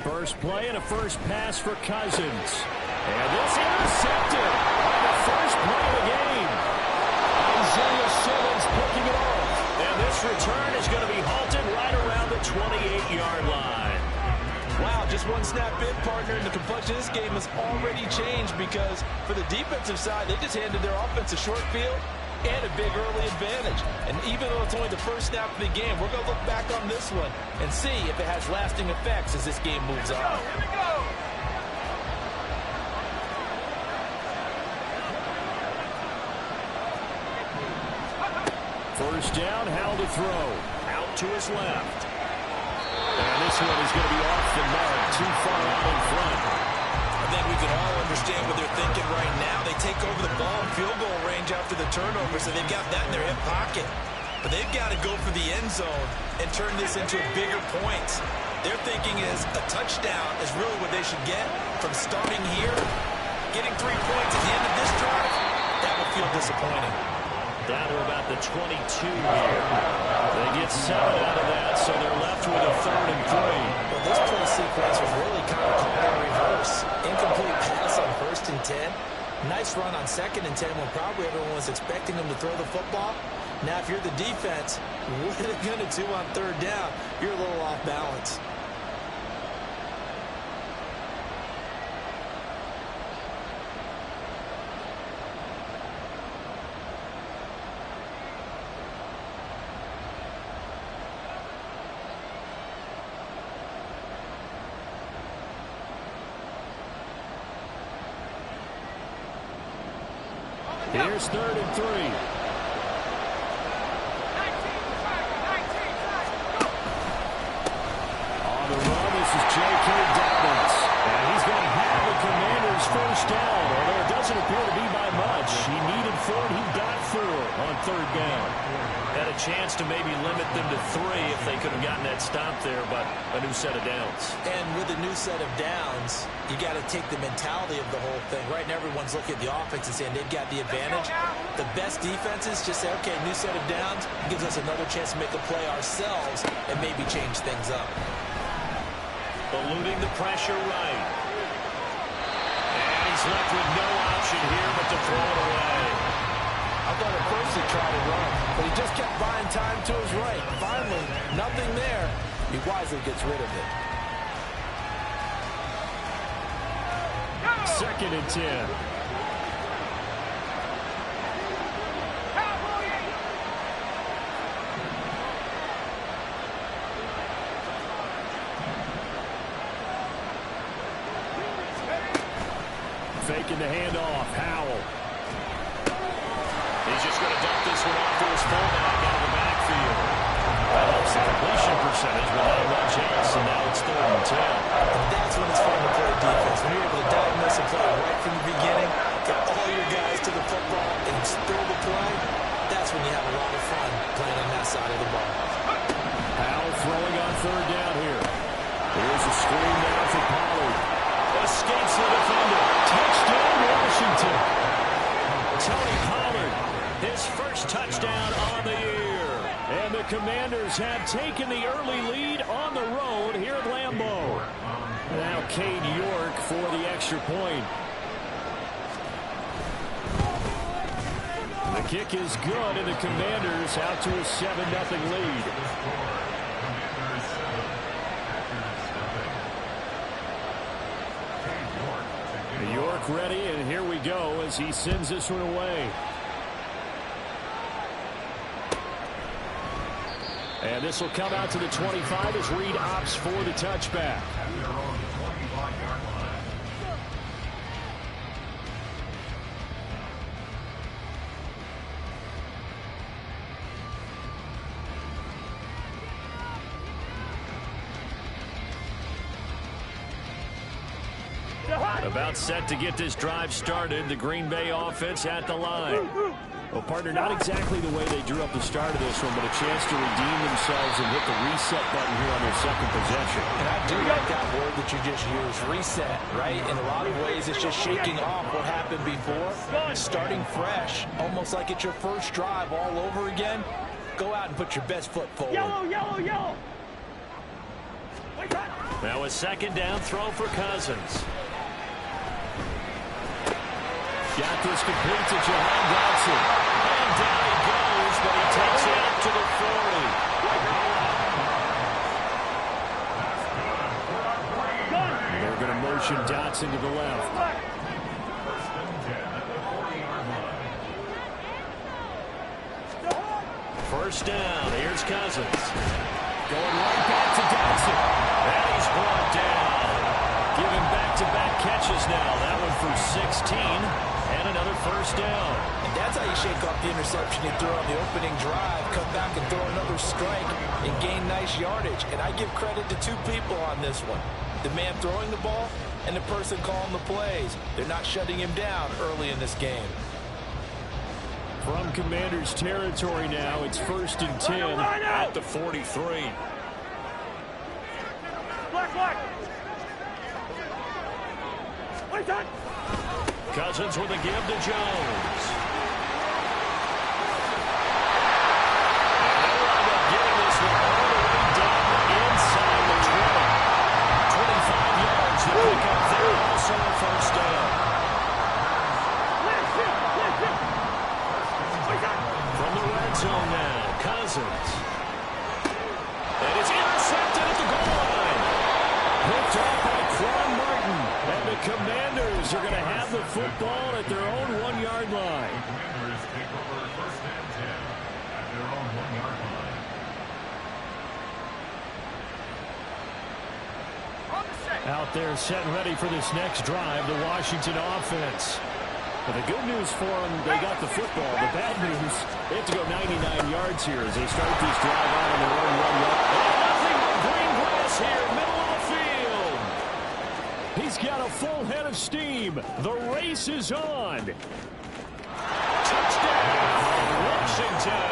First play and a first pass for Cousins. And this intercepted on the first play of the game. Isaiah Simmons picking it off. And this return is going to be halted right around the 28-yard line. Wow, just one snap in, partner, and the complexion of this game has already changed because for the defensive side, they just handed their offense a short field and a big early advantage. And even though it's only the first snap of the game, we're going to look back on this one and see if it has lasting effects as this game moves on. Here we go. First down, Howell to throw. Out to his left. And this one is going to be off the mark, too far out in front. I think we can all understand what they're thinking right now. They take over the ball in field goal range after the turnover, so they've got that in their hip pocket. But they've got to go for the end zone and turn this into a bigger point. Their thinking is a touchdown is really what they should get from starting here. Getting 3 points at the end of this drive, that will feel disappointing. Down to about the 22 here. They get 7 out of that, so they're left with a 3rd and 3. Well, this play sequence was really kind of called in reverse. Incomplete pass on 1st and 10. Nice run on 2nd and 10 when probably everyone was expecting them to throw the football. Now, if you're the defense, what are they going to do on 3rd down? You're a little off balance. Here's 3rd and 3. On the run, this is J.K. Dobbins. And he's going to have the Commanders' first down, although it doesn't appear to be by much. He needed 4, and he got 4 on 3rd down. Had a chance to maybe limit them to 3 if they could have gotten that stop there, but a new set of downs. And with a new set of downs, you got to take the mentality of the whole thing. Right now, everyone's looking at the offense and saying they've got the advantage. The best defenses just say, okay, new set of downs gives us another chance to make a play ourselves and maybe change things up. Eluding the pressure right. And he's left with no option here but to throw it away. I thought at first he tried to run, but he just kept buying time to his right. Finally, nothing there. He wisely gets rid of it. 2nd and 10. Faking the handoff, Howell. He's just going to dump this one off to his fullback out of the backfield. That helps the completion percentage, but not much else, and now it's 3rd and 10. That's when it's fun to play defense. When you're able to diagnose a play right from the beginning, get all your guys to the football and throw the play, that's when you have a lot of fun playing on that side of the ball. Howell throwing on 3rd down here. Here's a screen down for Pollard. Escapes the defender. Touchdown, Washington. Tony Pollard, his first touchdown on the year. And the Commanders have taken the early lead on the road here at Lambeau. Now Cade York for the extra point. The kick is good, and the Commanders out to a 7-0 lead. York ready, and here we go as he sends this one away. And this will come out to the 25 as Reed opts for the touchback. About set to get this drive started. The Green Bay offense at the line. Well, partner, not exactly the way they drew up the start of this one, but a chance to redeem themselves and hit the reset button here on their second possession. And I do like that word that you just used, reset, right? In a lot of ways, it's just shaking off what happened before, starting fresh, almost like it's your first drive all over again. Go out and put your best foot forward. Yellow, yellow, yellow. Now a second down throw for Cousins. Got this complete to Jahan Dotson. And down he goes, but he takes it up to the 40. They're going to motion Dotson to the left. First down, here's Cousins. Going right back to Dotson. And he's brought down. Giving back-to-back catches now. That one for 16. And another first down. And that's how you shake off the interception you threw on the opening drive. Come back and throw another strike and gain nice yardage. And I give credit to two people on this one. The man throwing the ball and the person calling the plays. They're not shutting him down early in this game. From Commanders territory now, it's 1st and 10 at the 43. Black. Cousins with a give to Jones. And they'll wind up getting this one all the way down inside the 20. 25 yards to pick up there, also a first down. From the red zone now, Cousins. And it's intercepted at the goal line. Picked off by Quan Martin. And the Commanders are going to have the football at their own 1-yard line. Out there set and ready for this next drive, the Washington offense. But the good news for them, they got the football. The bad news, they have to go 99 yards here as they start this drive out on their own 1-yard. Nothing but green grass here, middle of the field. He's got a full head of steam. The race is on. Touchdown, Washington.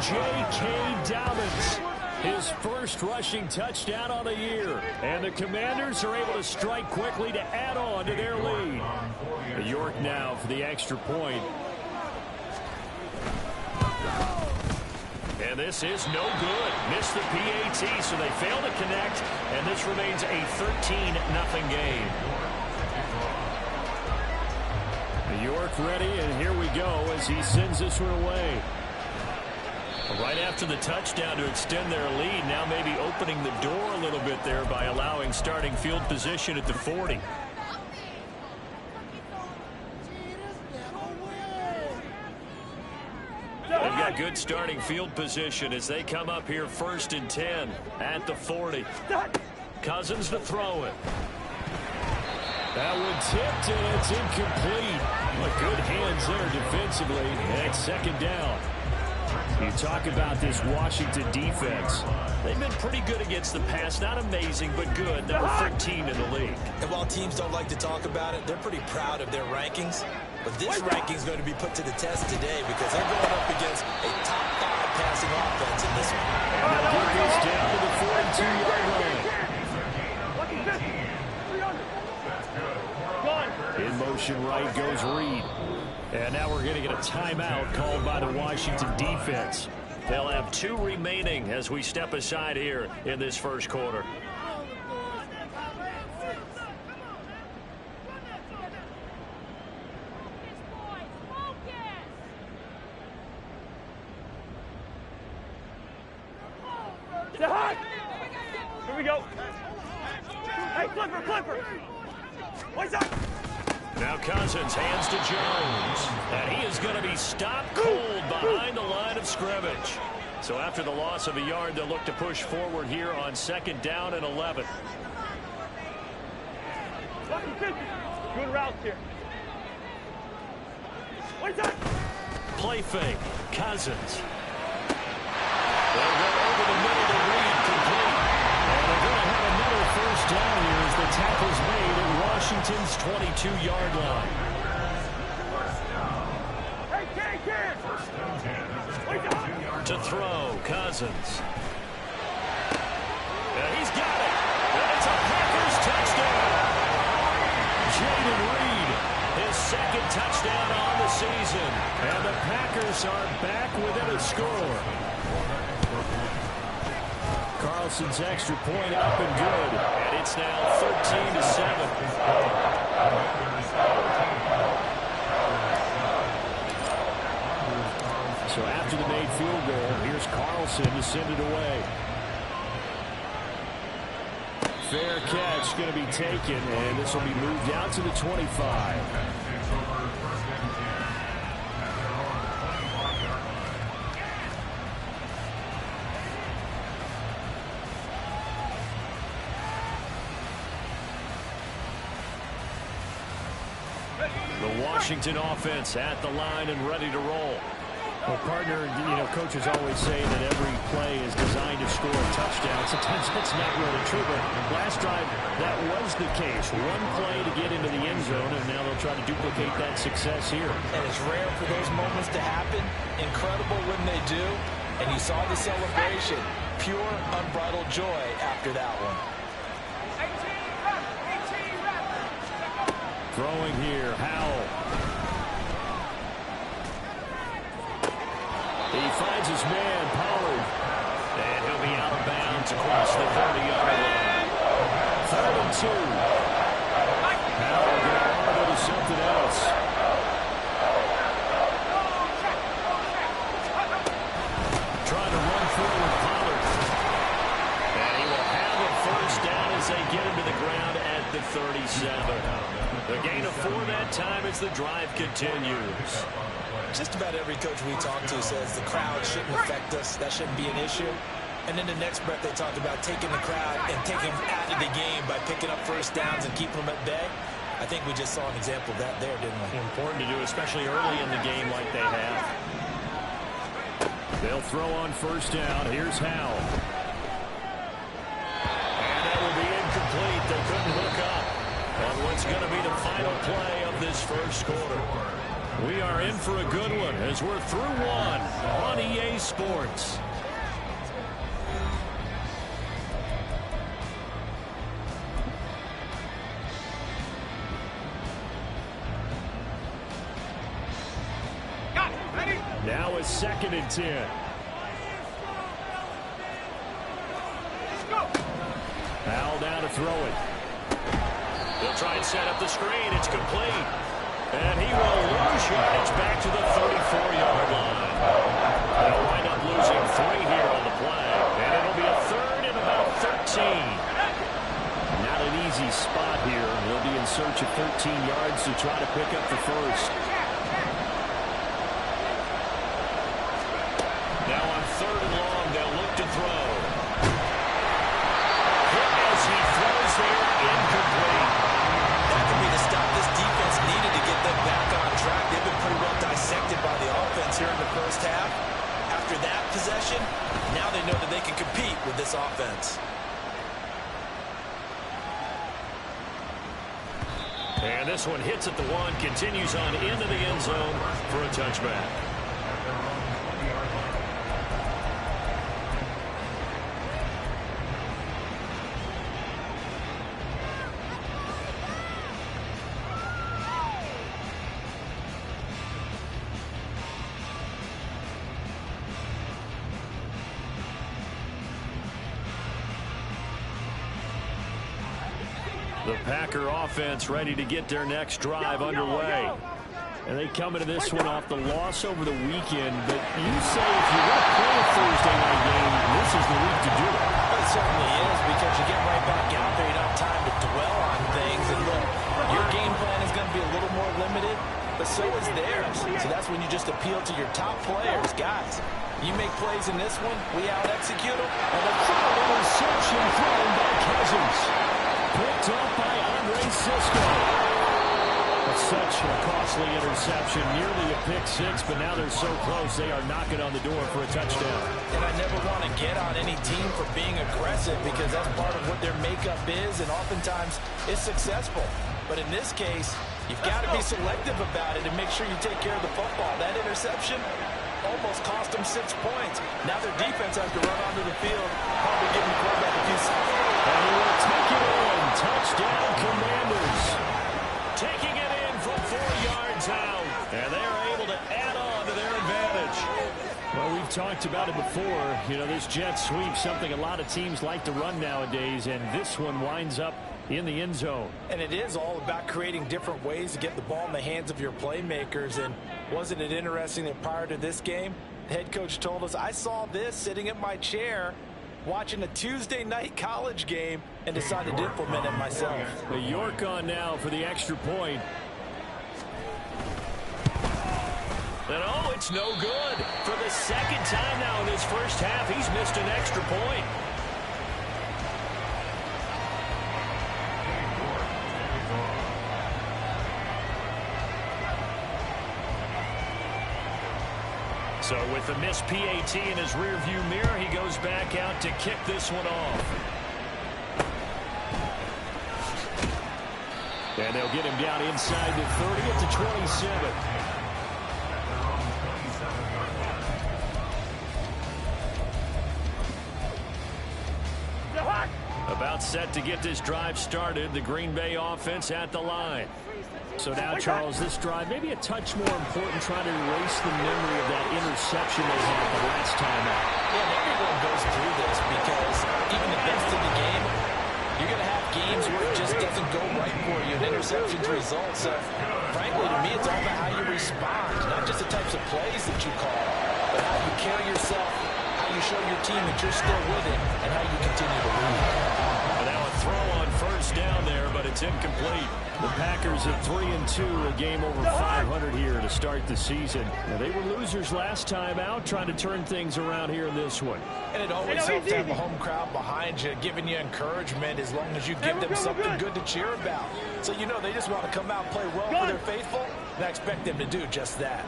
J.K. Dobbins, his first rushing touchdown on the year. And the Commanders are able to strike quickly to add on to their lead. York now for the extra point. And this is no good. Missed the PAT, so they fail to connect. And this remains a 13-0 game. York ready, and here we go as he sends this one away. Right after the touchdown to extend their lead, now maybe opening the door a little bit there by allowing starting field position at the 40. They've got good starting field position as they come up here 1st and 10 at the 40. Cousins to throw it. That one tipped, and it's incomplete. But good hands there defensively, and it's 2nd down. You talk about this Washington defense. They've been pretty good against the pass. Not amazing, but good. Number 13 in the league. And while teams don't like to talk about it, they're pretty proud of their rankings. But this ranking is going to be put to the test today because they're going up against a top 5 passing offense in this one. And they'll get this down to the 42-yard line. In motion right goes Reed. And now we're going to get a timeout called by the Washington defense. They'll have 2 remaining as we step aside here in this first quarter. Here we go. Hey, Clipper. What's up? Now Cousins hands to Jones. And he is going to be stopped cold behind the line of scrimmage. So after the loss of a yard, they'll look to push forward here on 2nd down and 11. Good routes here. What's up? Play fake. Cousins. They'll go over the middle to Reed, complete. And they're going to have another first down here as the tackle's made at Washington's 22-yard line. To throw, Cousins. He's got it. It's a Packers touchdown. Jaden Reed, his second touchdown on the season. And the Packers are back within a score. Carlson's extra point up and good. And it's now 13-7. So after the made field goal, here's Carlson to send it away. Fair catch going to be taken, and this will be moved out to the 25. The Washington offense at the line and ready to roll. Well, partner, coaches always say that every play is designed to score a touchdown. Sometimes that's not really true, but last drive, that was the case. One play to get into the end zone, and now they'll try to duplicate that success here. And it's rare for those moments to happen. Incredible when they do. And you saw the celebration. Pure, unbridled joy after that one. Throwing here, Howell. He finds his man, Pollard. And he'll be out of bounds across the 30-yard line. 3rd and 2. Howell going on to something else. Trying to run forward, Pollard. And he will have a first down as they get him to the ground at the 37. The gain of 4 that time as the drive continues. Just about every coach we talk to says the crowd shouldn't affect us. That shouldn't be an issue. And in the next breath, they talked about taking the crowd and taking them out of the game by picking up first downs and keeping them at bay. I think we just saw an example of that there, didn't we? Important to do, especially early in the game like they have. They'll throw on first down. Here's Howell. And that will be incomplete. They couldn't hook up on what's going to be the final play of this first quarter. We are in for a good one as we're through one on EA Sports. Now it's 2nd and 10. Howell down to throw it. They'll try and set up the screen. It's complete. And he will lose yardage back to the 34-yard line. They'll wind up losing 3 here on the play. And it'll be a 3rd and about 13. Not an easy spot here. They'll be in search of 13 yards to try to pick up the first. Now on 3rd and long, they'll look to throw. Hit as he throws there, incomplete. That could be the stop this defense needed to get them back on track. They've been pretty well dissected by the offense here in the first half. After that possession, now they know that they can compete with this offense. And this one hits at the 1, continues on into the end zone for a touchback. The Packer offense ready to get their next drive underway. And they come into this one off the loss over the weekend. But you say if you're going to play a Thursday night game, this is the week to do it. It certainly is, because you get right back out there. You don't have time to dwell on things. And look, your game plan is going to be a little more limited, but so is theirs. So that's when you just appeal to your top players. Guys, you make plays in this one, we out-execute them. And a throw interception thrown by Cousins. Picked up by Andre Cisco. Such a costly interception, nearly a pick 6, but now they're so close they are knocking on the door for a touchdown. And I never want to get on any team for being aggressive, because that's part of what their makeup is, and oftentimes it's successful. But in this case, you've got to be selective about it and make sure you take care of the football. That interception, almost cost them 6 points. Now their defense has to run onto the field, probably giving the quarterback a few seconds. And he will take it in. Touchdown, Commanders. Taking it in from 4 yards out. And they are able to add on to their advantage. Well, we've talked about it before. You know, this jet sweep, something a lot of teams like to run nowadays, and this one winds up in the end zone. And it is all about creating different ways to get the ball in the hands of your playmakers. And wasn't it interesting that prior to this game, the head coach told us, I saw this sitting at my chair watching a Tuesday night college game and decided to implement it myself. The York on now for the extra point. And oh, it's no good. For the second time now in this first half, he's missed an extra point. So with the missed PAT in his rearview mirror, he goes back out to kick this one off. And they'll get him down inside the 30 at the 27. About set to get this drive started. The Green Bay offense at the line. So now, Charles, this drive maybe a touch more important, trying to erase the memory of that interception they had the last time out. Yeah, everyone goes through this because even the best in the game, you're going to have games where it just doesn't go right for you, and interceptions result. So, frankly, to me, it's all about how you respond, not just the types of plays that you call, but how you carry yourself, how you show your team that you're still with it, and how you continue to win. Now a throw on first down there, but it's incomplete. The Packers at 3-2, a game over 500 here to start the season. Now, they were losers last time out, trying to turn things around here in this one. And it always helps to have a home crowd behind you, giving you encouragement as long as you give them something good to cheer about. So you know they just want to come out and play well for their faithful, and I expect them to do just that.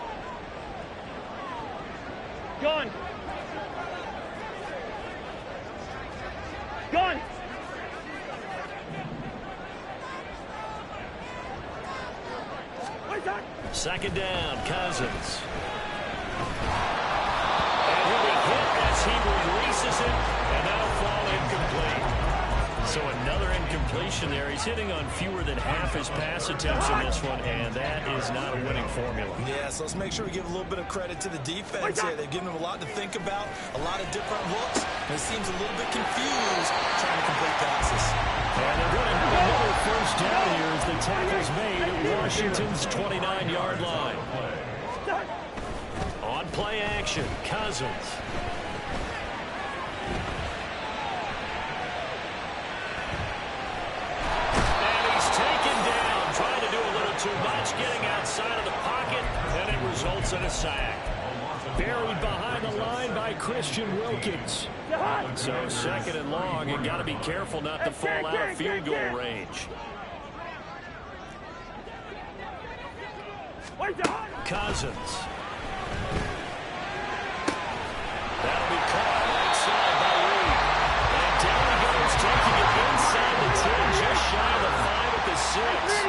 Gone. Gone. Second down, Cousins. And he'll be hit as he releases it, and that'll fall incomplete. So another incompletion there. He's hitting on fewer than half his pass attempts in this one, and that is not a winning formula. Yeah, so let's make sure we give a little bit of credit to the defense here. They've given him a lot to think about, a lot of different looks, and he seems a little bit confused trying to complete passes. And they're going to have another first down here as the tackle's made at Washington's 29-yard line. On play action, Cousins. And he's taken down, trying to do a little too much, getting outside of the pocket, and it results in a sack. Buried behind the line by Christian Wilkins. So second and long, you got to be careful not to fall out of field goal range. Cousins. That'll be caught outside by Reed. And down he goes, taking it inside the 10, just shy of the 5 at the 6.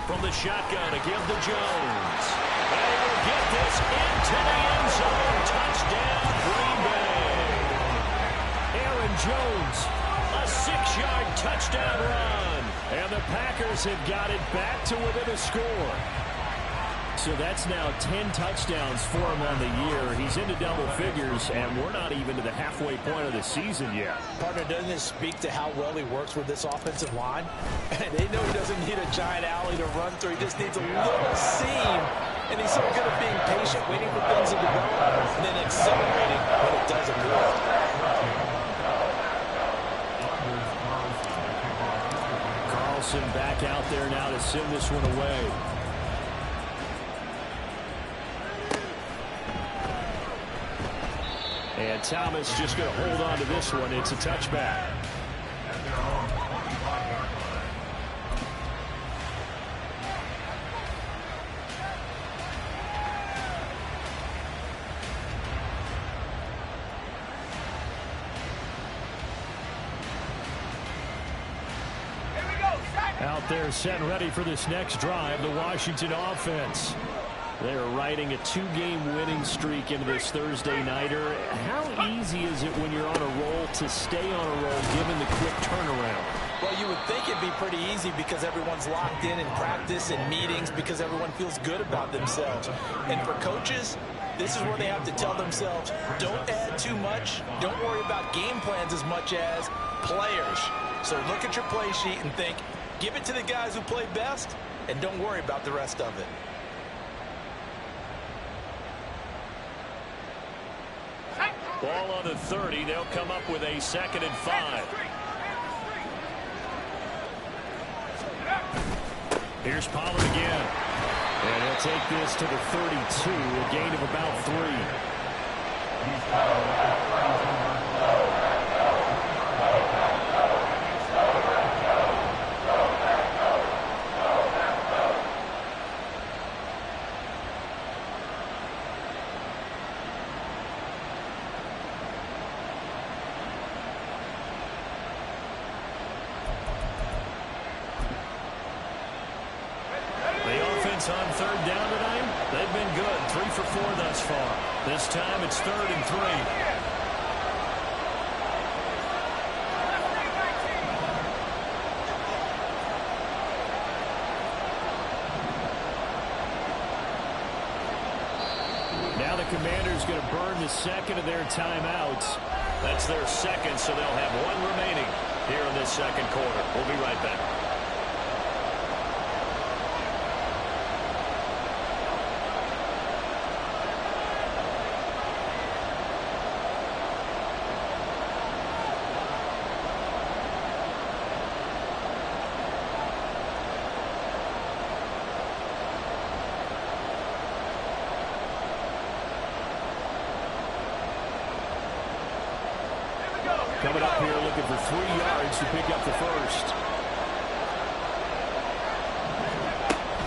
From the shotgun to give to Jones. And he will get this into the end zone. Touchdown, Green Bay. Aaron Jones, a 6-yard touchdown run. And the Packers have got it back to within a score. So that's now 10 touchdowns for him on the year. He's into double figures, and we're not even to the halfway point of the season yet. Partner, doesn't this speak to how well he works with this offensive line? They know he doesn't need a giant alley to run through. He just needs a little seam. And he's so good at being patient, waiting for things to develop, and then accelerating when it doesn't work. Carlson back out there now to send this one away. And Thomas just going to hold on to this one. It's a touchback. Out there set and ready for this next drive, the Washington offense. They're riding a 2-game winning streak into this Thursday nighter. How easy is it when you're on a roll to stay on a roll given the quick turnaround? Well, you would think it'd be pretty easy because everyone's locked in practice and meetings because everyone feels good about themselves. And for coaches, this is where they have to tell themselves, don't add too much. Don't worry about game plans as much as players. So look at your play sheet and think, give it to the guys who play best, and don't worry about the rest of it. Ball on the 30. They'll come up with a 2nd and 5. Here's Pollard again. And he'll take this to the 32, a gain of about 3. On 3rd down tonight, they've been good. 3 for 4 thus far. This time it's 3rd and 3. Now the Commanders going to burn the 2nd of their timeouts. That's their 2nd, so they'll have 1 remaining here in this 2nd quarter. We'll be right back. Coming up here looking for 3 yards to pick up the 1st.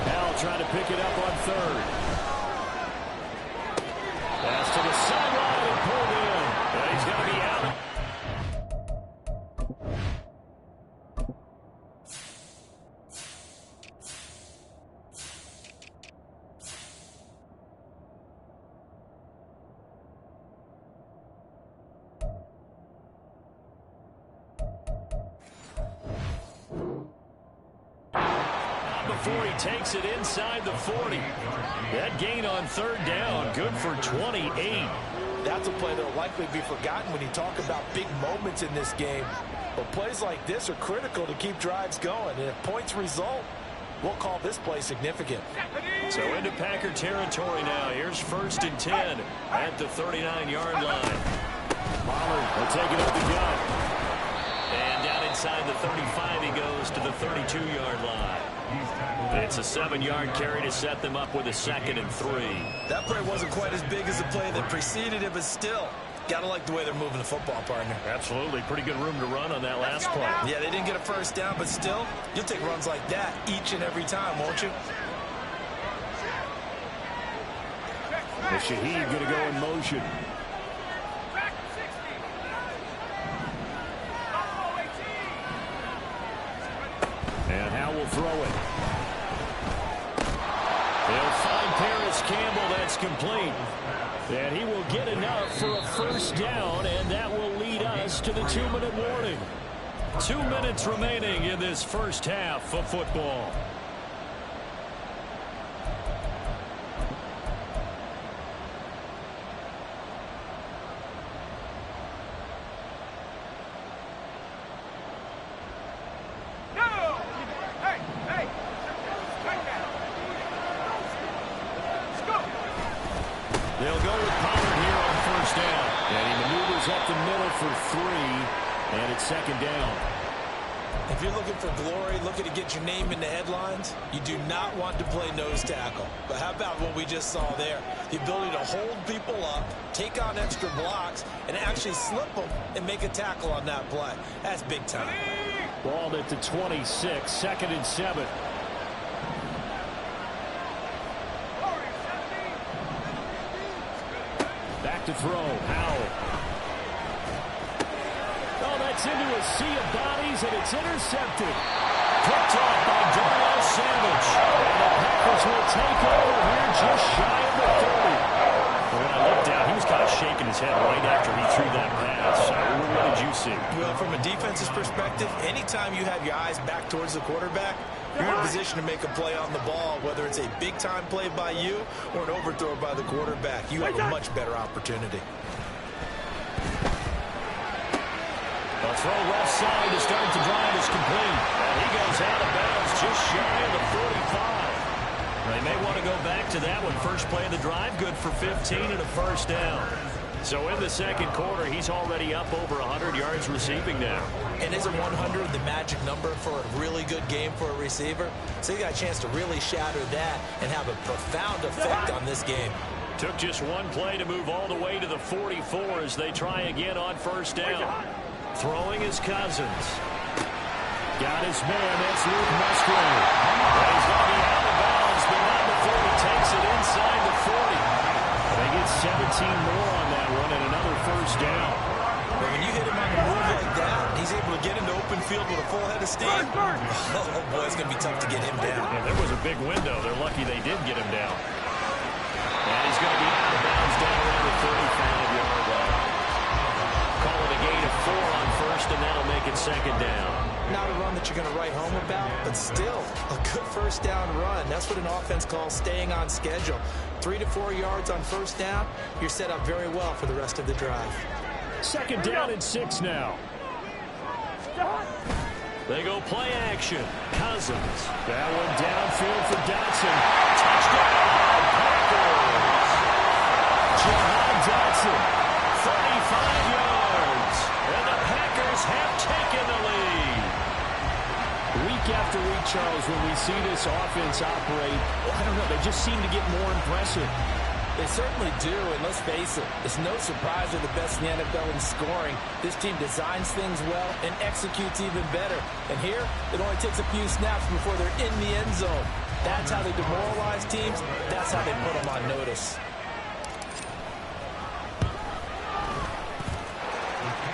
Now trying to pick it up on 3rd. Pass to the sideline and pulled in. And he's going to be out. Before he takes it inside the 40. That gain on 3rd down, good for 28. That's a play that will likely be forgotten when you talk about big moments in this game. But plays like this are critical to keep drives going. And if points result, we'll call this play significant. So into Packer territory now. Here's 1st and 10 at the 39-yard line. Pollard will take it up the gut. And down inside the 35 he goes to the 32-yard line. It's a 7-yard carry to set them up with a 2nd and 3. That play wasn't quite as big as the play that preceded it, but still, gotta like the way they're moving the football, partner. Absolutely. Pretty good room to run on that last play. Yeah, they didn't get a 1st down, but still, you'll take runs like that each and every time, won't you? The Shaheed going to go in motion. And Howe will throw it. They'll find Paris Campbell. That's complete. And he will get enough for a 1st down, and that will lead us to the 2-minute warning. 2 minutes remaining in this 1st half of football. They'll go with Pollard here on 1st down. And he maneuvers up the middle for 3. And it's 2nd down. If you're looking for glory, looking to get your name in the headlines, you do not want to play nose tackle. But how about what we just saw there? The ability to hold people up, take on extra blocks, and actually slip them and make a tackle on that play. That's big time. Ball at the 26, 2nd and 7. Back to throw. Howell. Oh, that's into a sea of bodies, and it's intercepted. Picked off by Darnell Savage. And the Packers will take over here just shy of the 30. When I looked down, he was kind of shaking his head right after he threw that pass. What did you see? Well, from a defense's perspective, anytime you have your eyes back towards the quarterback, you're in a position to make a play on the ball, whether it's a big-time play by you or an overthrow by the quarterback. You have a much better opportunity. A throw left side to start the drive is complete. And he goes out of bounds just shy of the 45. They may want to go back to that one. First play of the drive, good for 15 and a first down. So in the second quarter, he's already up over 100 yards receiving now. And isn't 100 the magic number for a really good game for a receiver? So he got a chance to really shatter that and have a profound effect on this game. Took just one play to move all the way to the 44 as they try again on first down. Throwing his Cousins. Got his man, that's Luke Musgrave. He's going to be out of bounds beyond the 40, takes it inside the 40. They get 17 more on that one and another first down. But when you hit him on the move like that, he's able to get into open field with a full head of steam. Oh, boy, it's going to be tough to get him down. Yeah, there was a big window. They're lucky they did get him down. And he's going to be out of bounds down around the 35-yard line. Call it a gain of 4 on first, and that'll make it second down. Not a run that you're going to write home about, but still a good first down run. That's what an offense calls staying on schedule. 3 to 4 yards on first down, you're set up very well for the rest of the drive. Second down and 6 now. They go play action. Cousins. That one downfield for Dotson. Touchdown, Packers. Jahan Dotson, 35 yards. And the Packers have taken the lead. Week after week, Charles, when we see this offense operate, well, I don't know, they just seem to get more impressive. They certainly do, and let's face it, it's no surprise they're the best in the NFL in scoring. This team designs things well and executes even better. And here, it only takes a few snaps before they're in the end zone. That's how they demoralize teams. That's how they put them on notice.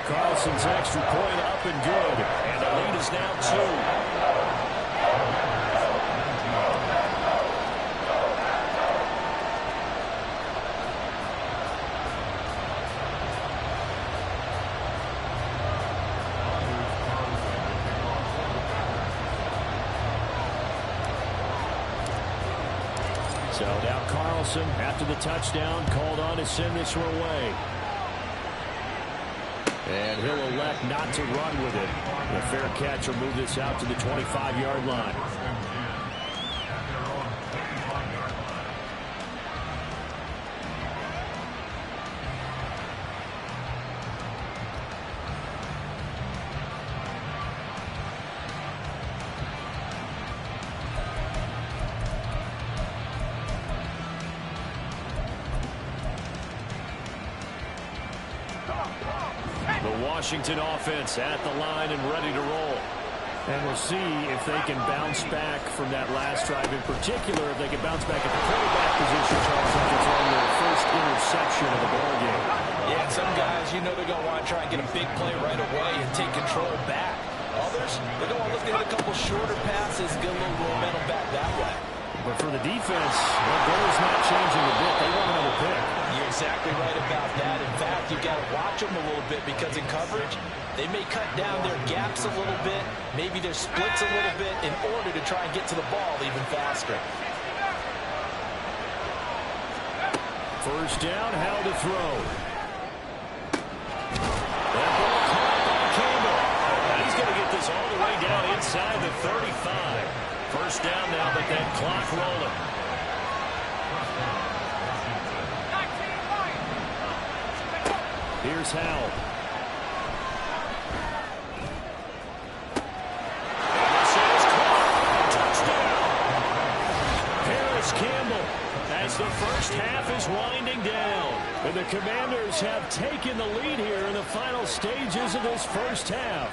Carlson's extra point up and good. And the lead is now 2. So now Carlson, after the touchdown, called on to send this one away. And he'll elect not to run with it. The fair catch will move this out to the 25-yard line. Washington offense at the line and ready to roll. And we'll see if they can bounce back from that last drive. In particular, if they can bounce back at the quarterback position, Charles, after throwing their first interception of the ballgame. Yeah, and some guys, you know they're going to want to try and get a big play right away and take control back. Others, they're going to look to hit a couple shorter passes, get a little momentum back that way. But for the defense, their goal is not changing a bit. They want another pick. You're exactly right about that. In fact, you've got to watch them a little bit because in coverage, they may cut down their gaps a little bit, maybe their splits a little bit in order to try and get to the ball even faster. First down, how to throw. That ball caught by Campbell. And he's going to get this all the way down inside the 35. First down now, but that clock rolling. Here's Howell. And this is caught. Touchdown. Harris Campbell as the first half is winding down. And the Commanders have taken the lead here in the final stages of this first half.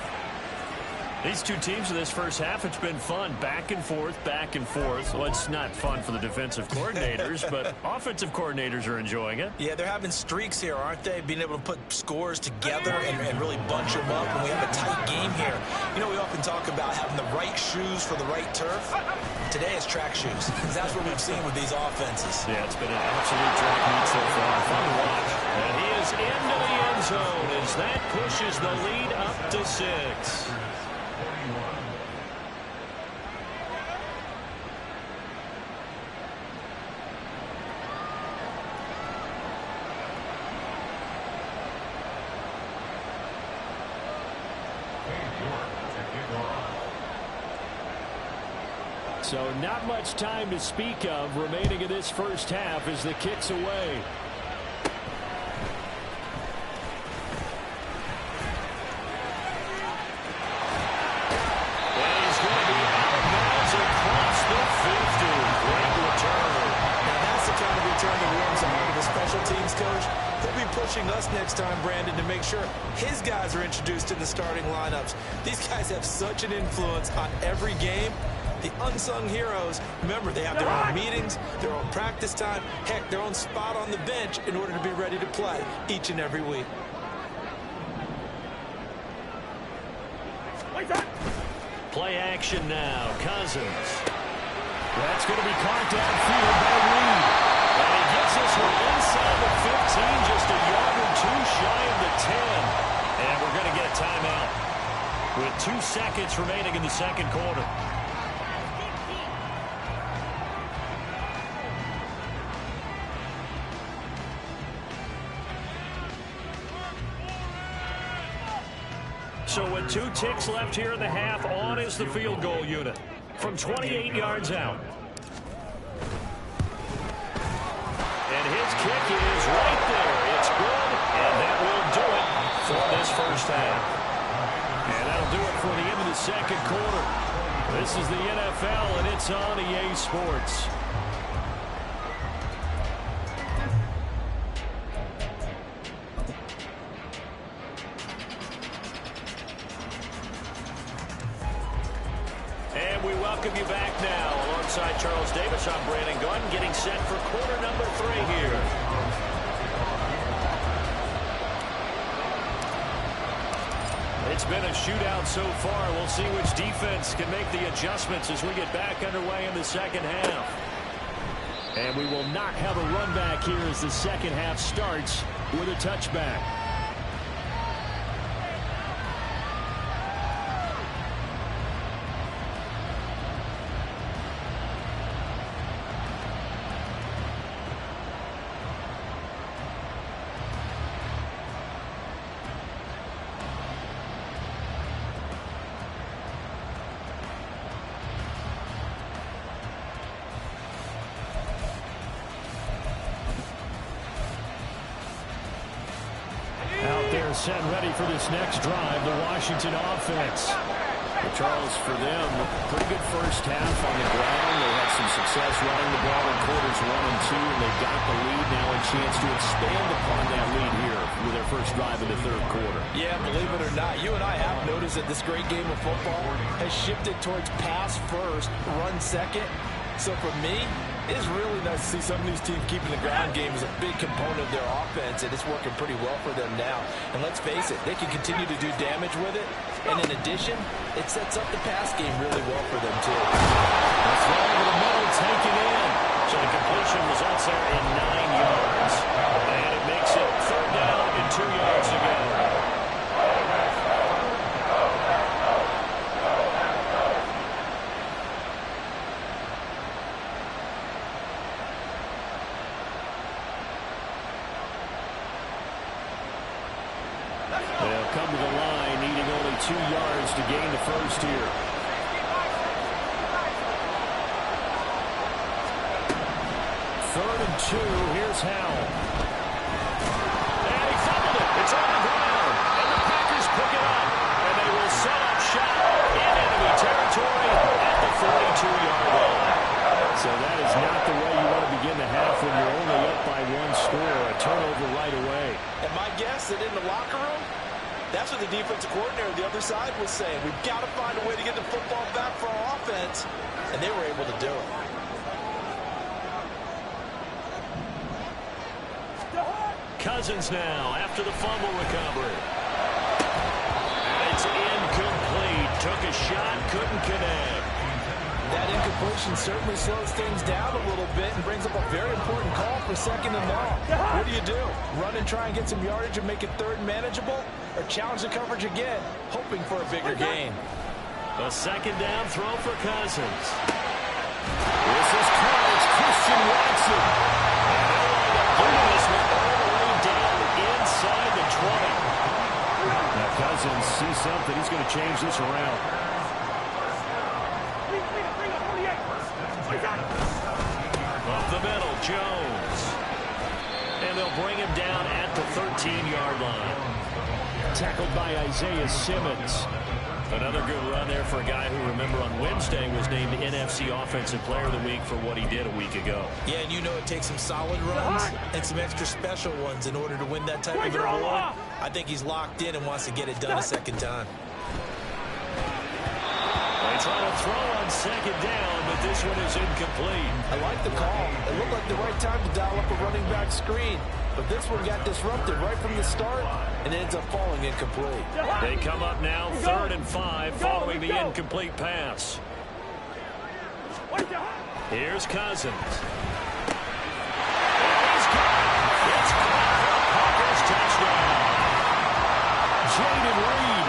These two teams in this first half, it's been fun. Back and forth, back and forth. Well, it's not fun for the defensive coordinators, but offensive coordinators are enjoying it. Yeah, they're having streaks here, aren't they? Being able to put scores together and really bunch them up. And we have a tight game here. You know, we often talk about having the right shoes for the right turf. Today it's track shoes. That's what we've seen with these offenses. Yeah, it's been an absolute track meet so far. Fun to watch. And he is into the end zone as that pushes the lead up to 6. So not much time to speak of remaining in this first half as the kick's away. And he's going to be out of bounds across the 50. Great return. Now that's the kind of return that warms the heart of the special teams coach. He'll be pushing us next time, Brandon, to make sure his guys are introduced to the starting lineups. These guys have such an influence on every game. The unsung heroes, remember, they have their own meetings, their own practice time, heck, their own spot on the bench in order to be ready to play each and every week. Play action now. Cousins. That's going to be caught downfield by Reed. And he gets this one inside the 15, just a yard or two shy of the 10. And we're going to get a timeout with 2 seconds remaining in the second quarter. So with 2 ticks left here in the half, on is the field goal unit from 28 yards out. And his kick is right there. It's good, and that will do it for this first half. And that'll do it for the end of the second quarter. This is the NFL, and it's on EA Sports. We welcome you back now. Alongside Charles Davis, I'm Brandon Gunn, getting set for quarter number 3 here. It's been a shootout so far. We'll see which defense can make the adjustments as we get back underway in the second half. And we will not have a run back here as the second half starts with a touchback. Set ready for this next drive, the Washington offense. But Charles, for them, pretty good first half on the ground. They had some success running the ball in quarters 1 and 2, and they've got the lead now, a chance to expand upon that lead here with their first drive in the third quarter. Yeah, believe it or not, you and I have noticed that this great game of football has shifted towards pass first, run second. So for me, it's really nice to see some of these teams keeping the ground game as a big component of their offense, and it's working pretty well for them now. And let's face it, they can continue to do damage with it. And in addition, it sets up the pass game really well for them, too. The throw over the middle, taken in. So the completion results there in 9 yards. And it makes it 3rd down and 2 yards to go. They'll come to the line, needing only 2 yards to gain the first here. 3rd and 2, here's Howell. And he fumbled it. It's on the ground. And the Packers pick it up. And they will set up shop in enemy territory at the 42-yard line. So that is not the way you want to begin the half when you're only up by 1 score. A turnover right away. And my guess that in the locker room, That's what the defensive coordinator on the other side was saying. We've got to find a way to get the football back for our offense, and they were able to do it. Cousins now after the fumble recovery. And it's incomplete. Took a shot, couldn't connect. That incompletion certainly slows things down a little bit and brings up a very important call for 2nd and long. What do? Run and try and get some yardage and make it 3rd manageable, or challenge the coverage again, hoping for a bigger gain? A 2nd down throw for Cousins. This is Cards, Christian Watson. And they'll wind up bringing this one all the way down inside the 20. Now Cousins sees something. He's going to change this around. Up the middle, Jones. And they'll bring him down at the 13-yard line. Tackled by Isaiah Simmons. Another good run there for a guy who, remember, on Wednesday was named NFC Offensive Player of the Week for what he did a week ago. Yeah, and you know it takes some solid runs and some extra special ones in order to win that type of an award. I think he's locked in and wants to get it done a 2nd time. They try to throw on 2nd down, but this one is incomplete. I like the call. It looked like the right time to dial up a running back screen, but this one got disrupted right from the start and ends up falling incomplete. They come up now 3rd and 5 following the incomplete pass. Here's Cousins. He's got it. It's caught for Packers touchdown. Jaden Reed,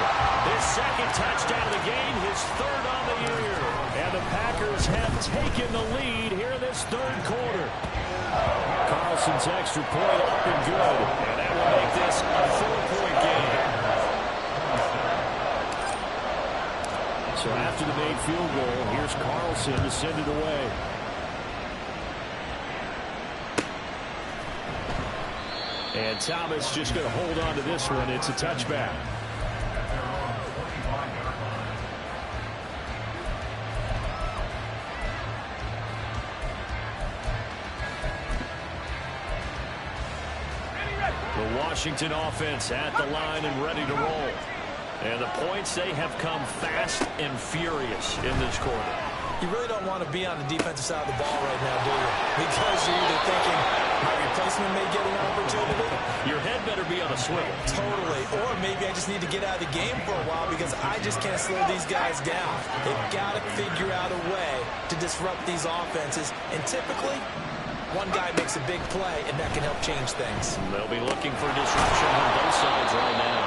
his 2nd touchdown of the game, his 3rd on the year. And the Packers have taken the lead here in this 3rd quarter. Carlson's extra point up and good. And that will make this a 4-point game. So after the made field goal, here's Carlson to send it away. And Thomas just going to hold on to this one. It's a touchback. The Washington offense at the line and ready to roll. And the points, they have come fast and furious in this quarter. You really don't want to be on the defensive side of the ball right now, do you? Because you're either thinking my replacement may get an opportunity. Your head better be on a swivel. Totally. Or maybe I just need to get out of the game for a while because I just can't slow these guys down. They've got to figure out a way to disrupt these offenses. And typically, one guy makes a big play, and that can help change things. They'll be looking for disruption on both sides right now.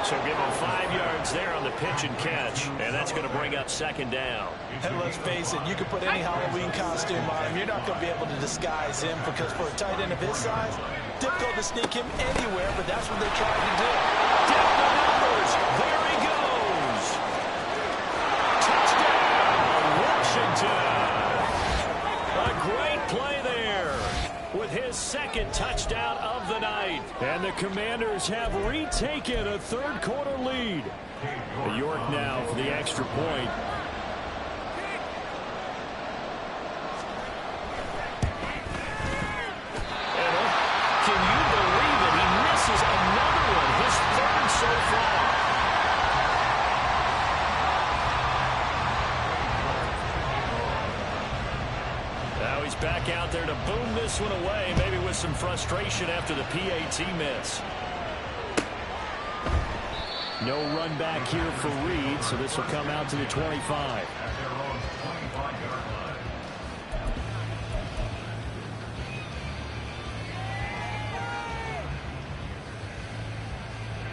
So give him 5 yards there on the pitch and catch, and that's going to bring up 2nd down. And let's face it, you can put any Halloween costume on him. You're not going to be able to disguise him because for a tight end of his size, difficult to sneak him anywhere, but that's what they tried to do. Down the numbers. There he goes. Touchdown, Washington. A great play there with his 2nd touchdown of the night. And the Commanders have retaken a 3rd quarter lead. York now for the extra point. Can you believe it? He misses another one, his 3rd so far. Now he's back out there to boom this one away, maybe with some frustration after the PAT miss. No run back here for Reed, so this will come out to the 25.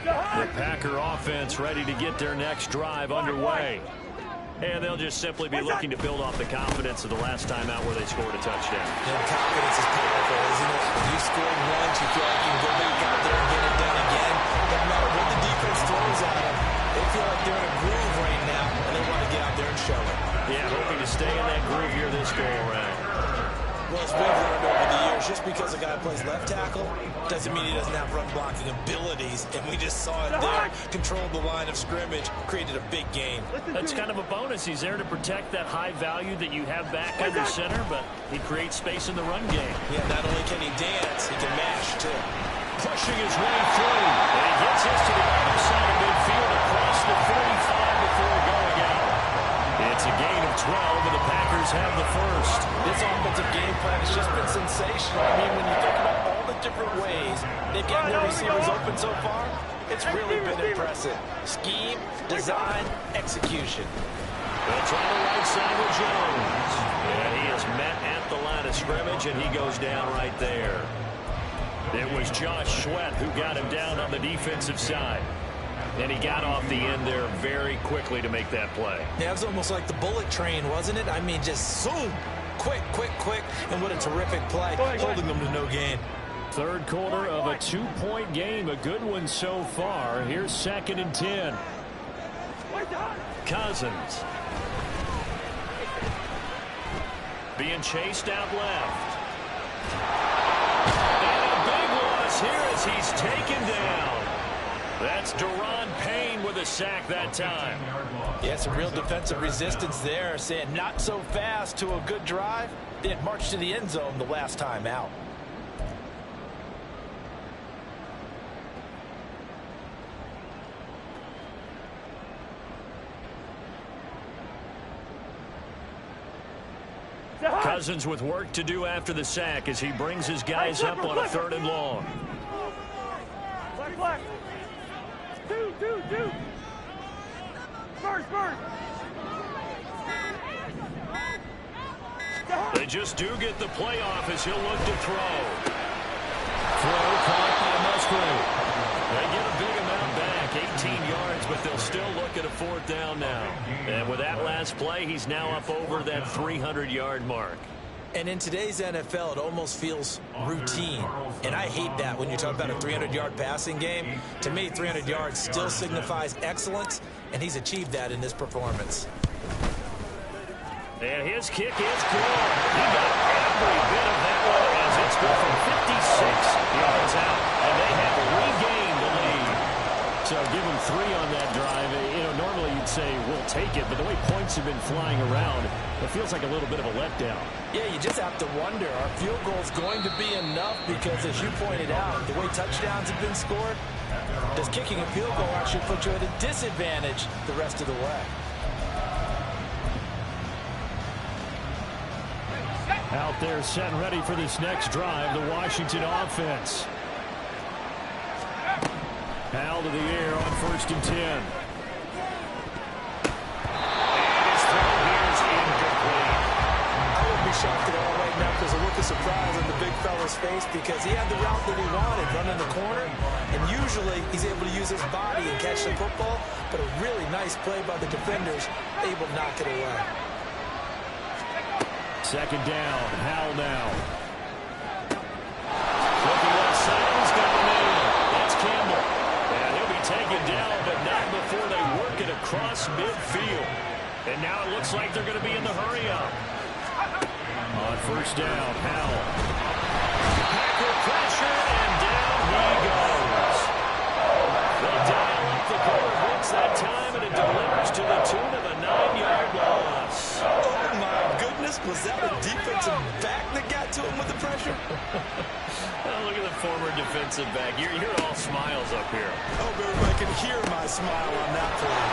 The Packer offense ready to get their next drive underway. And they'll just simply be looking to build off the confidence of the last time out where they scored a touchdown. And confidence is powerful, isn't it? When you scored once, you feel like you can go back out there and get it done again. No matter what the defense throws at them, they feel like they're in a groove right now, and they want to get out there and show it. Yeah, hoping to stay in that groove here this go-around. Well, as we've learned over the years, just because a guy plays left tackle doesn't mean he doesn't have run-blocking abilities, and we just saw it there. Controlled the line of scrimmage, created a big gain. That's kind of a bonus. He's there to protect that high value that you have back under center, but he creates space in the run game. Yeah, not only can he dance, he can mash, too. pushing his way through. And he gets this to the other side of midfield across the 45 before going out. It's a gain of 12, and the Packers have the first. This offensive game plan has just been sensational. I mean, when you think about all the different ways they've gotten their receivers open so far, it's really been impressive. Scheme, design, execution. It's on the right side with Jones. And he is met at the line of scrimmage, and he goes down right there. It was Josh Sweat who got him down on the defensive side. And he got off the end there very quickly to make that play. Yeah, it was almost like the bullet train, wasn't it? I mean, just zoom. Quick, quick, quick. And what a terrific play, holding them to no gain. Third quarter of a 2-point game. A good one so far. Here's 2nd and 10. Cousins. Being chased out left. And a big loss here as he's taken down. That's Daron Payne with a sack that time. Yeah, some real defensive resistance there, saying not so fast to a good drive. They had marched to the end zone the last time out. Cousins with work to do after the sack as he brings his guys up on a 3rd and long. Black. Two. First. They just do get the playoff as he'll look to throw. Throw caught by Musgrave. They get a big amount back, 18 yards, but they'll still look at a 4th down now. And with that last play, he's now up over that 300-yard mark. And in today's NFL, it almost feels routine. And I hate that when you talk about a 300-yard passing game. To me, 300 yards still signifies excellence, and he's achieved that in this performance. And his kick is good. He got every bit of that one as it's good from 56 yards out, and they have regained the lead. So give him 3 on that drive. You know, normally you'd say we'll take it, but the way points have been flying around, it feels like a little bit of a letdown. Yeah, you just have to wonder, are field goals going to be enough? Because as you pointed out, the way touchdowns have been scored, does kicking a field goal actually put you at a disadvantage the rest of the way? Out there set and ready for this next drive, the Washington offense. Hal to the air on 1st and 10. And his throw here is incomplete. I wouldn't be shocked at all right now because a look of surprise on the big fella's face because he had the route that he wanted, running the corner, and usually he's able to use his body and catch the football, but a really nice play by the defenders, able to knock it away. 2nd down, Hal now. Looking left side, he's got the man. That's Campbell. And he'll be taken down, but not before they work it across midfield. And now it looks like they're going to be in the hurry-up. On 1st down, Hal. Packer pressure, and down he goes. They dial up the quarter blitz that time, and it delivers to the tune of a 9-yard loss. Oh, my goodness. Was that a defensive back that got to him with the pressure? Oh, look at the former defensive back. You're all smiles up here. I hope everybody can hear my smile on that play.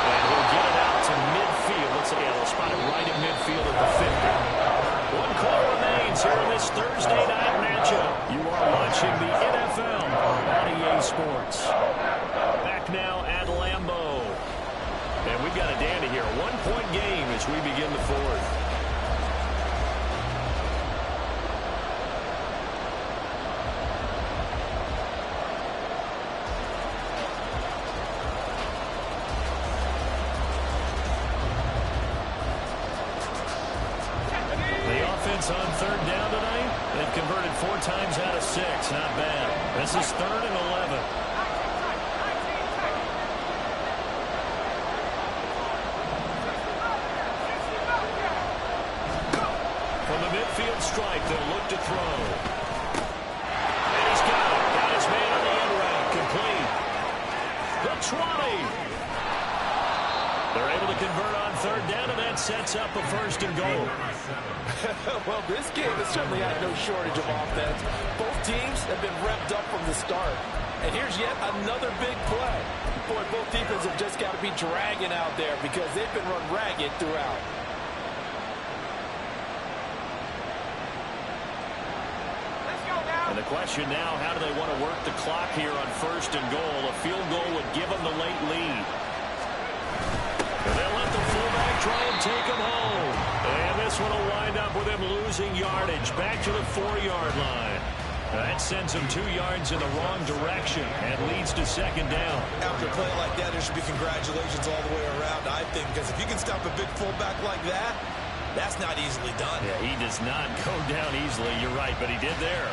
And he'll get it out to midfield. Let's see, they'll spot it right at midfield at the 50. 1 quarter remains here in this Thursday night matchup. You are watching the NFL on EA Sports. Back now at Lambeau. And we've got a dandy here. A 1-point game as we begin the 4th. On 3rd down tonight, they've converted 4 times out of 6. Not bad. This is 3rd and 11. From the midfield stripe, they'll look to throw. And he's got it. Got his man on the end route. Complete. The 20. They're able to convert on third down, and that sets up a first and goal. Well, this game has certainly had no shortage of offense. Both teams have been revved up from the start. And here's yet another big play. Boy, both defenses have just got to be dragging out there because they've been run ragged throughout. And the question now, how do they want to work the clock here on first and goal? A field goal would give them the late lead. And they'll let the fullback try and take him home. And this one will wind up with him losing yardage back to the 4-yard line. That sends him 2 yards in the wrong direction and leads to second down. After a play like that, there should be congratulations all the way around, I think, because if you can stop a big fullback like that, that's not easily done. Yeah, he does not go down easily, you're right, but he did there.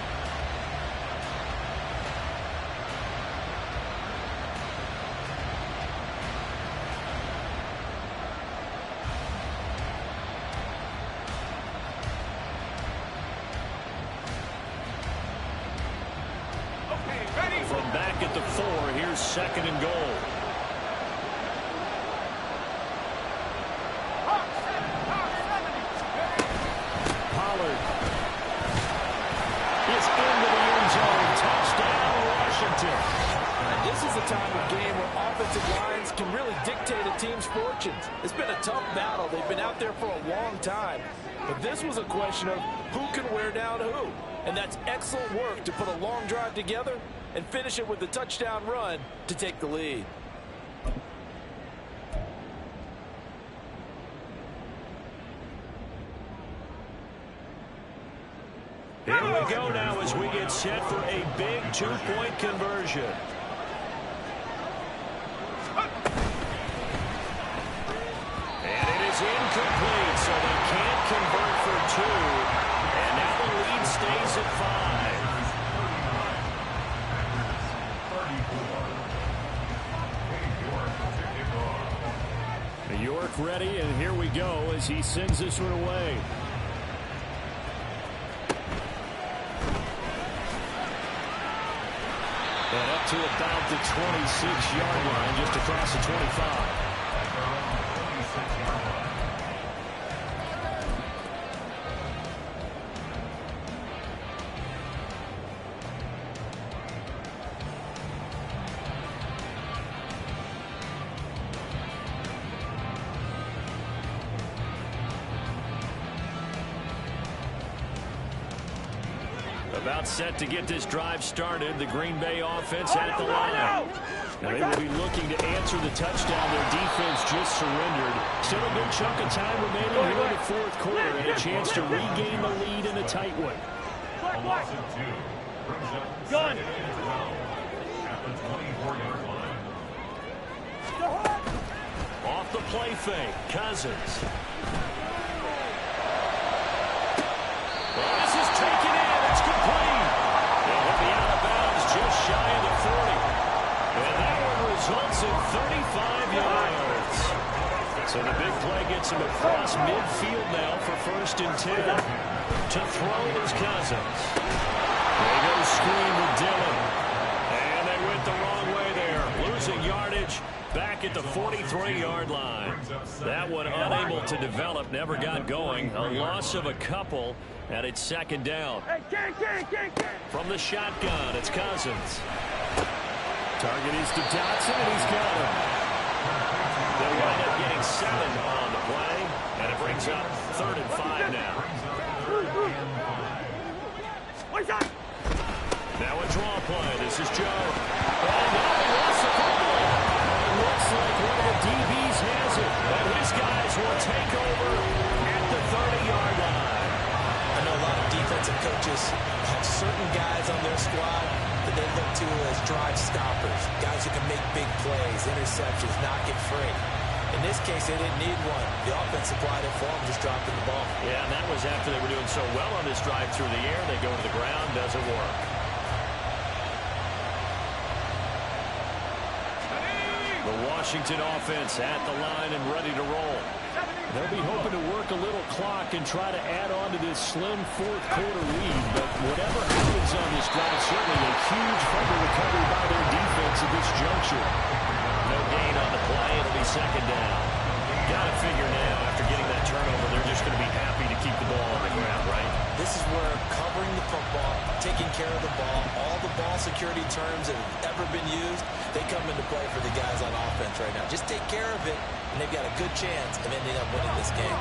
From back at the 4, here's second and goal. Pollard is into the end zone. Touchdown, Washington. And this is a time of game where offensive lines can really dictate a team's fortunes. It's been a tough battle. They've been out there for a long time. But this was a question of who can wear down who. And that's excellent work to put a long drive together and finish it with a touchdown run to take the lead. Here we go now as we get set for a big 2-point conversion. And it is incomplete, so they can't convert for 2. And now the lead stays at 5. York ready, and here we go as he sends this one away. And up to about the 26-yard line, just across the 25. About set to get this drive started. The Green Bay offense at the line. Now they will be looking to answer the touchdown. Their defense just surrendered. Still a good chunk of time remaining here in the fourth quarter, and a chance to regain the lead in a tight one. Gun. Off the play fake, Cousins. Well, this is taken in. It's complete. They'll hit the out of bounds just shy of the 40. And that one results in 35 yards. So the big play gets him across midfield now for first and 10. To throw is Cousins. They go screen with Dillon. And they went the wrong way there. Losing yardage back at the 43-yard line. That one unable to develop, never got going. A loss of a couple, and it's second down. From the shotgun, it's Cousins. Target is to Dotson, and he's got him. They'll wind up getting 7 on the play, and it brings up 3rd and 5 now. Now a draw play. This is Joe. And now he lost the ball. It looks like one of the DBs has it. And his guys will take over at the 30-yard line. I know a lot of defensive coaches have certain guys on their squad that they look to as drive stoppers, guys who can make big plays, interceptions, knock it free. In this case, they didn't need one. The offense supplied it for them, just dropping the ball. Yeah, and that was after they were doing so well on this drive through the air. They go to the ground, doesn't work. The Washington offense at the line and ready to roll. They'll be hoping to work a little clock and try to add on to this slim fourth quarter lead. But whatever happens on this drive, certainly a huge fumble recovery by their defense at this juncture. No gain on the play. It'll be second down. got to figure now, after getting that turnover, they're just going to be happy to keep the ball on the ground, right? This is where covering the football, taking care of the ball, all the ball security terms that have ever been used, they come into play for the guys on offense right now. Just take care of it, and they've got a good chance of ending up winning this game.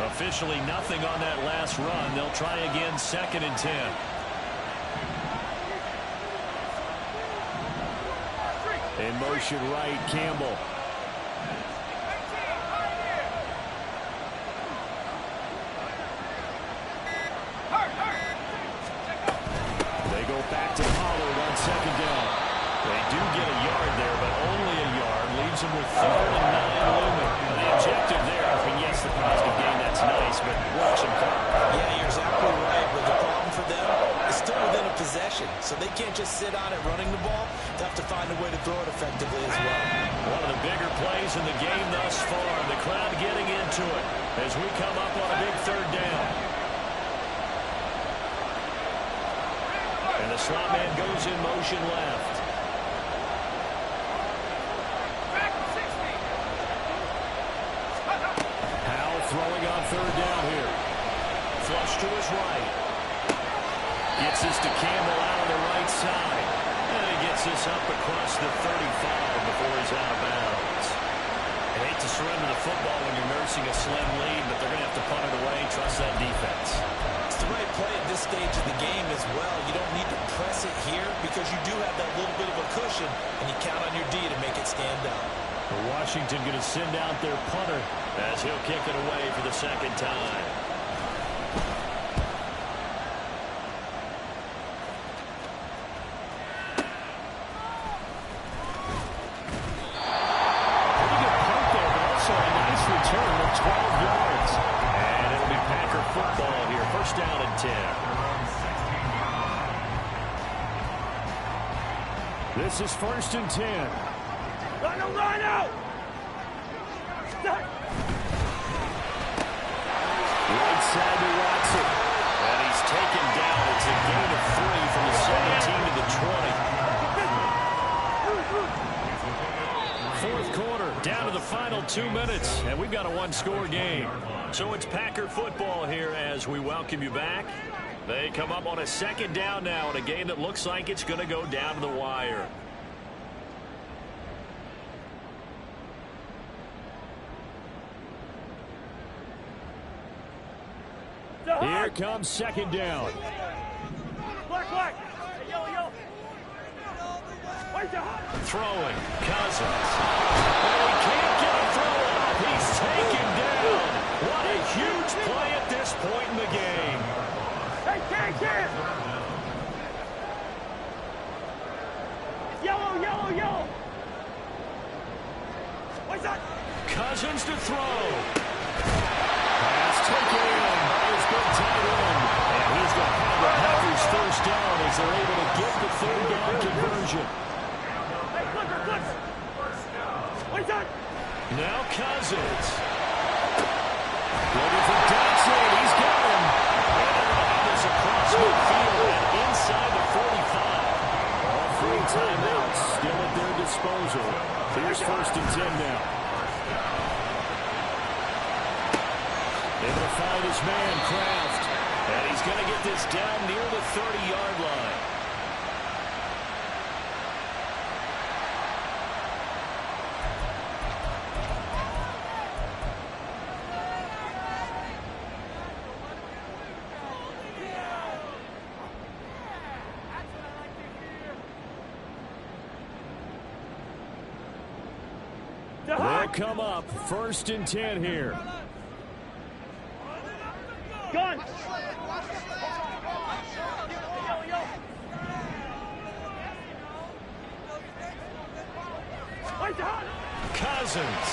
Officially nothing on that last run. They'll try again, 2nd and 10. In motion right, Campbell. They go back to Pollard on 2nd down. They do get a yard there, but only a yard. Leaves them with 3rd and 9 looming. The objective there, I mean, yes, the positive gain, that's nice, but watch them come. Yeah, you're exactly right, but the problem for them is still within a possession, so they can't just sit on it running the ball. They have to find a way to throw it effectively as well. One of the bigger plays in the game thus far. The crowd getting into it as we come up on a big 3rd down. And the slot man goes in motion left. Howell throwing on 3rd down here. Flush to his right. Gets this to Campbell out on the right side. And he gets this up across the 35 before he's out of bounds. I hate to surrender the football when you're nursing a slim lead, but they're going to have to punt it away. Trust that defense. It's the right play at this stage of the game as well. You don't need to press it here because you do have that little bit of a cushion, and you count on your D to make it stand out. Washington going to send out their punter as he'll kick it away for the 2nd time. Pretty good punt there, but also a nice return of 12 yards. And it'll be Packer football here. 1st down and 10. This is 1st and 10. Rhino! Right side to Watson. And he's taken down. It's a gain of 3 from the 17 to the 20. 4th quarter, down to the final 2 minutes, and we've got a 1-score game. So it's Packer football here as we welcome you back. They come up on a 2nd down now in a game that looks like it's going to go down to the wire. Here comes 2nd down. Black. Hey, yellow. Throwing, Cousins. Oh, he can't get a throw off. He's taken down. What a huge play at this point in the game. Hey, Ken! Yellow. What's that? Cousins to throw. Pass taken in by his big tight end. And he's going to have the Packers 1st down as they're able to get the 3rd down conversion. Hey, Clicker. What's that? Now Cousins. Looking for Dotson. He's got him. And they're going to have this across midfield and inside the 45. All 3 timeouts still at their disposal. Here's 1st and 10 now. Able to find his man, Kraft. And he's going to get this down near the 30-yard line. They'll come up 1st and 10 here. Gun! Cousins.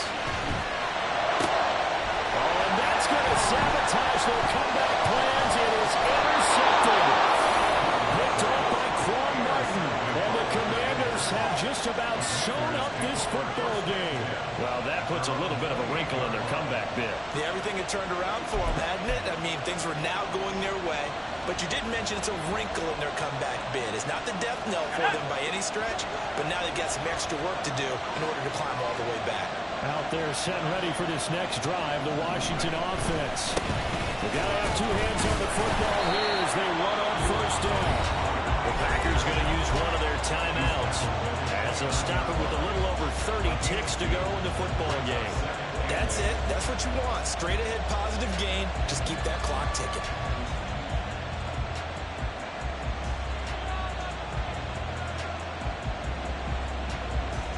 Oh, and that's going to sabotage their comeback plans. It is intercepted. Picked up by Quan Martin. And the Commanders have just about sewn up this football game. Well, that puts a little bit of a wrinkle in their comeback bid. Yeah, everything had turned around for them, hadn't it? I mean, things were now going their way. But you did mention it's a wrinkle in their comeback bid. It's not the death knell for them by any stretch, but now they've got some extra work to do in order to climb all the way back. Out there set and ready for this next drive, the Washington offense. They've got to have two hands on the football here as they run on first down. The Packers going to use one of their timeouts as they'll stop it with a little over 30 ticks to go in the football game. That's it. That's what you want. Straight ahead positive gain. Just keep that clock ticking.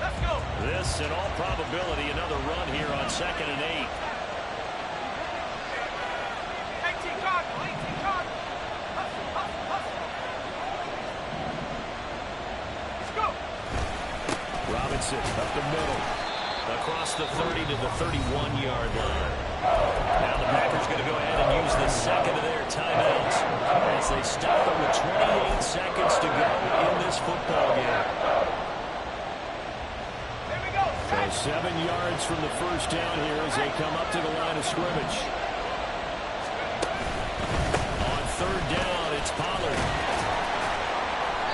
Let's go. This, in all probability, another run here on 2nd and 8. 18 guard. 18 guard. Hustle, hustle, hustle. Let's go. Robinson up the middle. Across the 30 to the 31-yard line. Now the Packers going to go ahead and use the second of their timeouts as they stop it with 28 seconds to go in this football game. Here we go. So 7 yards from the first down here as they come up to the line of scrimmage. On 3rd down, it's Pollard.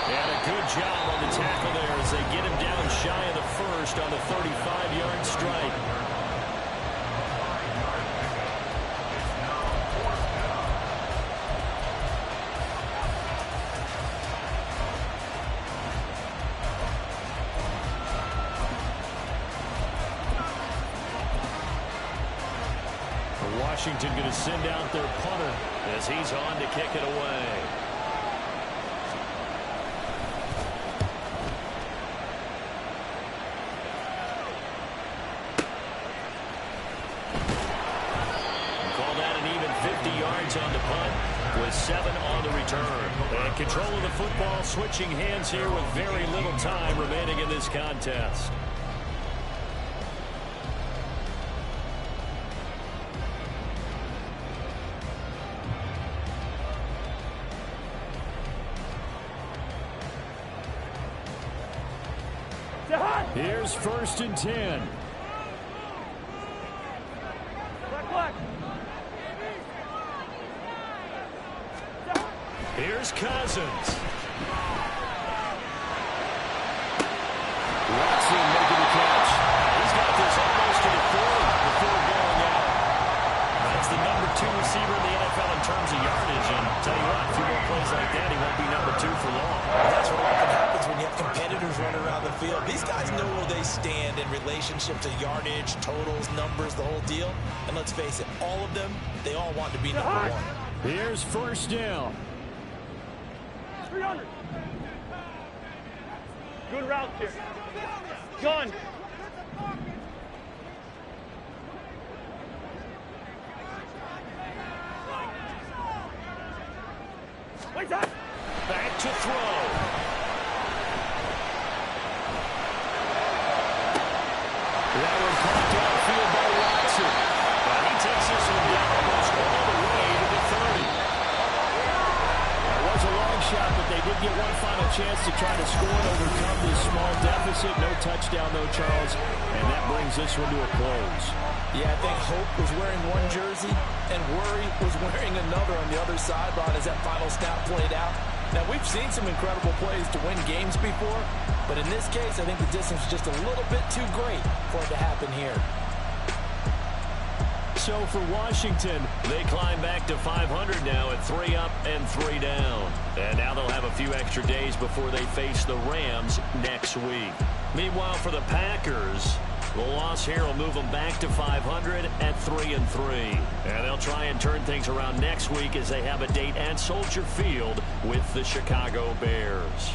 And a good job on the tackle there as they get him down shy of the first on the 35-yard strike. Washington going to send out their punter as he's on to kick it away. Call that an even 50 yards on the punt with 7 on the return. And control of the football switching hands here with very little time remaining in this contest. Here's 1st and 10. Black. Here's Cousins. Watson making the catch. He's got this almost to the 40 before going out. That's the number 2 receiver in the NFL in terms of yardage. And tell you what, a few more plays like that, he won't be number 2 for long. That's what often happens when you have competitors running around the field. These guys know where they stand in relationship to yardage, totals, numbers, the whole deal. And let's face it, all of them, they all want to be number 1. Here's 1st down. 300. Good route here. Gun. Wait up. Back to throw. That one caught downfield by Watson. And he takes this one down almost all the way to the 30. It was a long shot, but they did get one final chance to try to score and overcome this small deficit. No touchdown, though, Charles. And that brings this one to a close. Yeah, I think Hope was wearing one jersey and Worry was wearing another on the other sideline as that final snap played out. Now, we've seen some incredible plays to win games before, but in this case, I think the distance is just a little bit too great for it to happen here. So for Washington, they climb back to 500 now at 3 up and 3 down. And now they'll have a few extra days before they face the Rams next week. Meanwhile, for the Packers, the loss here will move them back to 500 at 3 and 3. And they'll try and turn things around next week as they have a date at Soldier Field with the Chicago Bears.